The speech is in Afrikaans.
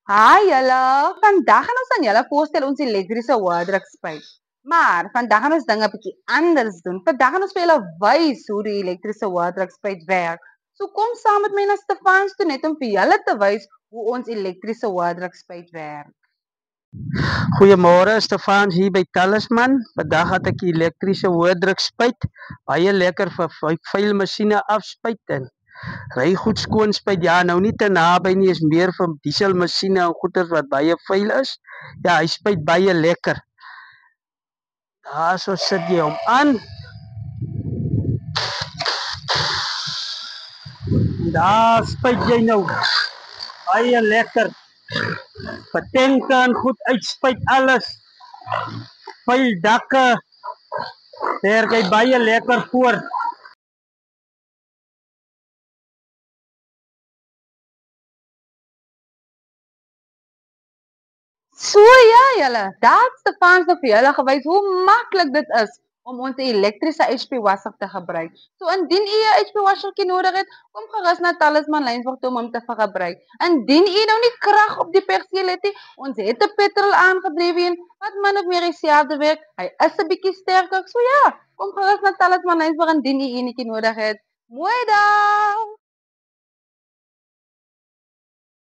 Hi julle, vandag gaan ons aan julle voorstel ons elektriese hooidrukspuit. Maar vandag gaan ons dinge 'n bietjie anders doen. Vandag gaan ons vir julle wys hoe die elektriese hooidrukspuit werk. So kom saam met my na Stefans toe net om vir julle te wys hoe ons elektriese hooidrukspuit werk. Goeiemôre, Stefans hier by Talisman. Vandag het ek die elektriese hoëdrukspuit. Baie lekker vir vuil masjiene afspuit en ry goed skoon spuit. Ja, nou nie te naby nie, is meer vir diesel masjiene en goeder wat baie vuil is. Ja, hy spuit baie lekker. Daarso sit jy hom aan. Daar spuit jy nou. Baie lekker. Patenke en goed uitspuit alles. Vuil dakke. Werk hy baie lekker voor. So ja julle, daar Stefans nou vir julle gewys hoe maklik dit is om ons elektriese HP wasser te gebruik. So indien u 'n HP wassertjie nodig het, kom gerus na Talisman Lynsburg toe om hom te gebruik. Indien u nou nie krag op die perseel het nie, ons het 'n petrol aangedrewe een wat min of meer dieselfde werk. Hy is 'n bietjie sterker. So ja, kom gerus na Talisman Lynsburg indien u enetjie nodig het. Mooi dag.